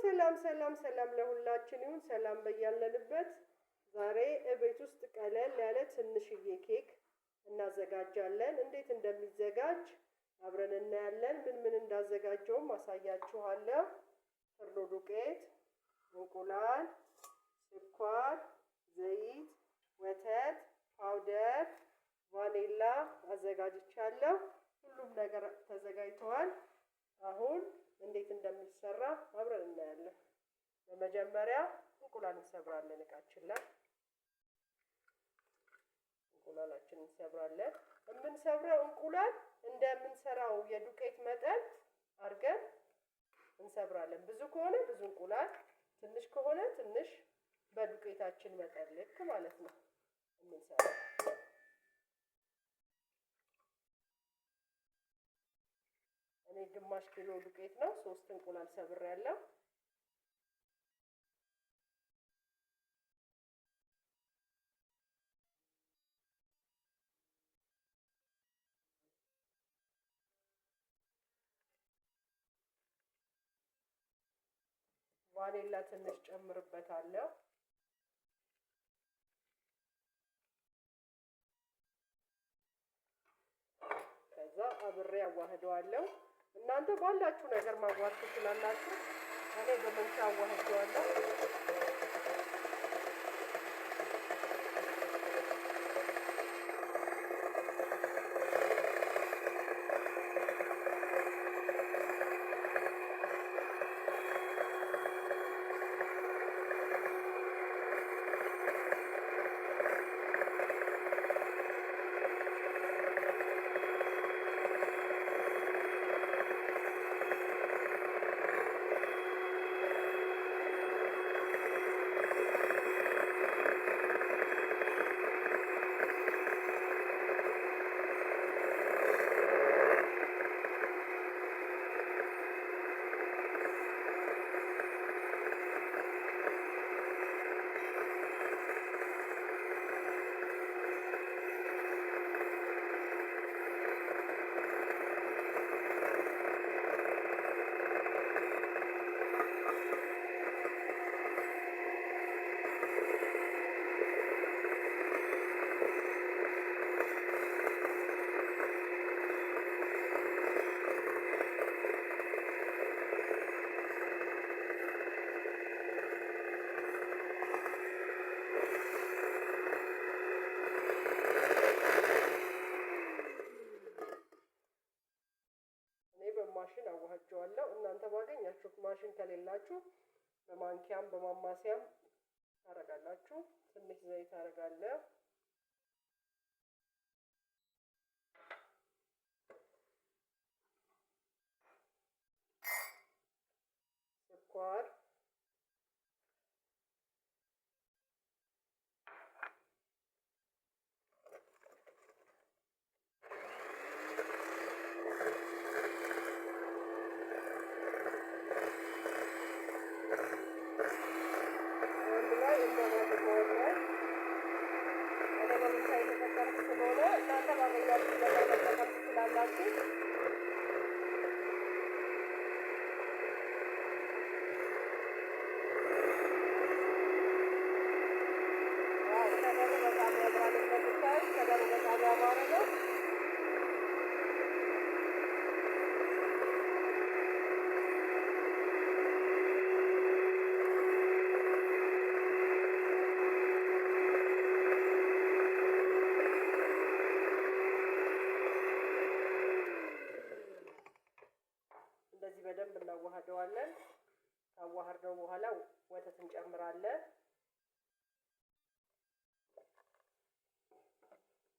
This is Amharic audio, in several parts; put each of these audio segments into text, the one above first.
ሰላም ለሁላችን ይሁን። ሰላም በያለንበት። ዛሬ እቤት ውስጥ ቀለል ያለ ትንሽዬ ኬክ እናዘጋጃለን። እንዴት እንደሚዘጋጅ አብረን እናያለን። ምን እንዳዘጋጀውም አሳያችኋለሁ። ፍርኖ ዱቄት፣ እንቁላል፣ ስኳር፣ ዘይት፣ ወተት፣ ፓውደር፣ ቫኒላ አዘጋጅቻለሁ። ሁሉም ነገር ተዘጋጅቷል። አሁን እንዴት እንደሚሰራ አብረን እናያለን። በመጀመሪያ እንቁላል እንሰብራለን። እቃችን ላይ እንቁላላችንን እንሰብራለን። የምንሰብረው እንቁላል እንደምንሰራው የዱቄት መጠን አድርገን እንሰብራለን። ብዙ ከሆነ ብዙ እንቁላል፣ ትንሽ ከሆነ ትንሽ፣ በዱቄታችን መጠን ልክ ማለት ነው የምንሰራው። እኔ ግማሽ ኪሎ ዱቄት ነው 3 እንቁላል ሰብሬያለሁ። ቫኒላ ትንሽ ጨምርበታለሁ። ከዛ አብሬ አዋህደዋለሁ። እናንተ ባላችሁ ነገር ማዋሃድ ትችላላችሁ። እኔ በመንሻ አዋህደዋለሁ። ማሽን አዋህጀዋለሁ። እናንተ ባገኛችሁ ማሽን ከሌላችሁ በማንኪያም በማማሲያም ታረጋላችሁ። ትንሽ ዘይት አረጋለሁ። ስኳር፣ በደንብ እናዋህደዋለን። ካዋሃድነው በኋላ ወተት እንጨምራለን።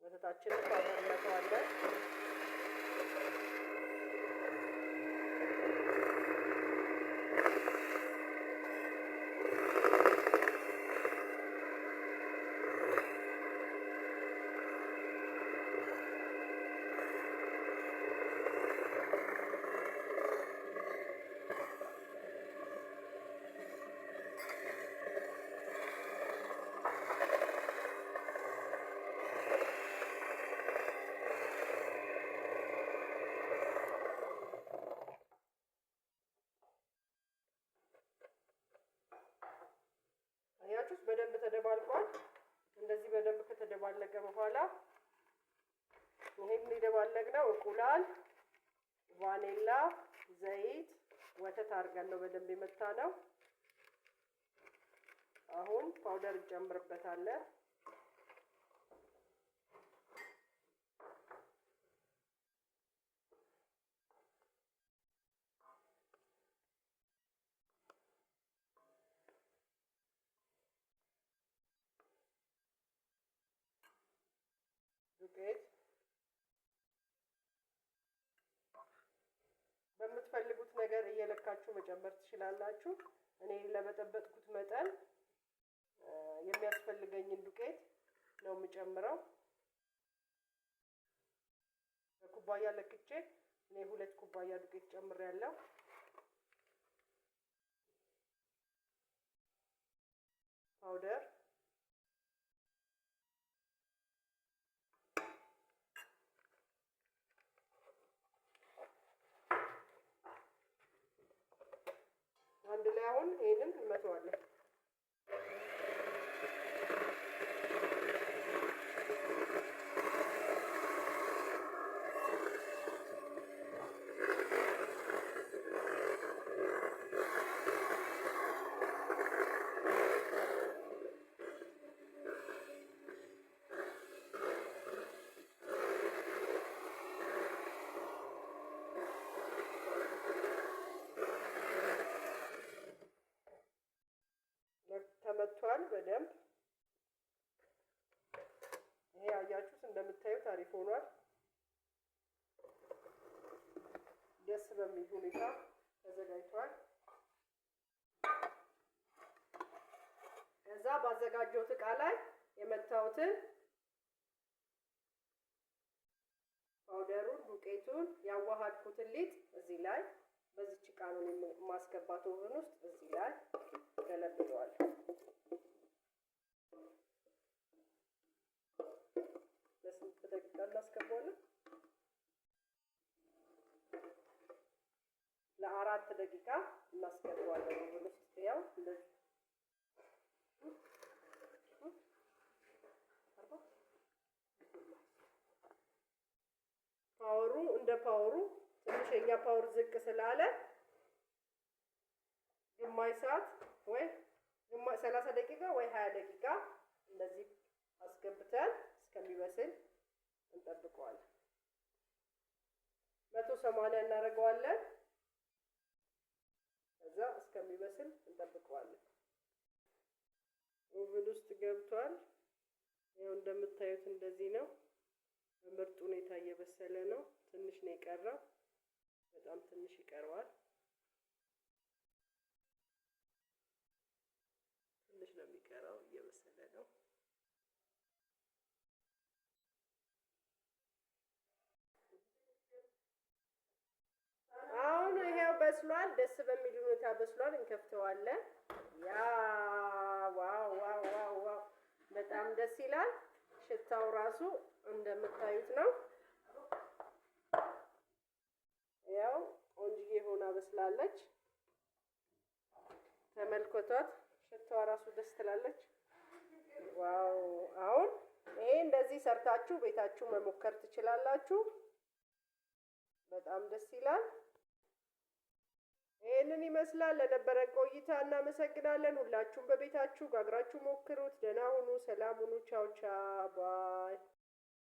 ወተታችንን እናዋህደዋለን። አያችሁት በደንብ ተደባልቋል። እንደዚህ በደንብ ከተደባለቀ በኋላ ይሄን የደባለቅነው እንቁላል፣ ቫኒላ፣ ዘይት፣ ወተት አድርገን ነው በደንብ የመታ ነው። አሁን ፓውደር እንጨምርበታለን። ዱቄት በምትፈልጉት ነገር እየለካችሁ መጨመር ትችላላችሁ። እኔ ለበጠበጥኩት መጠን የሚያስፈልገኝን ዱቄት ነው የምጨምረው። በኩባያ ለክቼ እኔ 2 ኩባያ ዱቄት ጨምሬያለሁ። ፓውደር አንድ ላይ አሁን ይሄንን እንመተዋለን። ተመቷል በደንብ። ይሄ አያችሁት እንደምታዩት አሪፍ ሆኗል። ደስ በሚል ሁኔታ ተዘጋጅቷል። ከዛ ባዘጋጀሁት እቃ ላይ የመታሁትን ፓውደሩን፣ ዱቄቱን፣ ያዋሃድኩትን ሊጥ እዚህ ላይ በዚች እቃ ነው የማስገባት ኦቨን ውስጥ። እዚህ ላይ ገለብጠዋለሁ። ለስንት ደቂቃ እናስገባዋለን? ለ4 ደቂቃ እናስገባዋለን ኦቨን ውስጥ። ያው እንደዚህ ፓወሩ እንደ ፓወሩ ትንሽ የኛ ፓወር ዝቅ ስላለ ግማሽ ሰዓት ወይ 30 ደቂቃ ወይ 20 ደቂቃ እንደዚህ አስገብተን እስከሚበስል እንጠብቀዋለን። 180 እናደርገዋለን። ከዛ እስከሚበስል እንጠብቀዋለን። ኦቨን ውስጥ ገብቷል። ያው እንደምታዩት እንደዚህ ነው። በምርጥ ሁኔታ እየበሰለ ነው። ትንሽ ነው የቀረው። በጣም ትንሽ ይቀረዋል። ትንሽ ነው የሚቀረው። እየበሰለ ነው። አሁን ይሄው በስሏል። ደስ በሚል ሁኔታ በስሏል። እንከፍተዋለን። ያ ዋው ዋው ዋው ዋው! በጣም ደስ ይላል። ሽታው ራሱ እንደምታዩት ነው። ያው ቆንጆዬ ሆና በስላለች። ተመልከቷት። ሽታዋ ራሱ ደስ ትላለች። ዋው! አሁን ይሄ እንደዚህ ሰርታችሁ ቤታችሁ መሞከር ትችላላችሁ። በጣም ደስ ይላል። ይሄንን ይመስላል። ለነበረን ቆይታ እናመሰግናለን። ሁላችሁም በቤታችሁ ጋግራችሁ ሞክሩት። ደህና ሁኑ፣ ሰላም ሁኑ። ቻው ቻው ባይ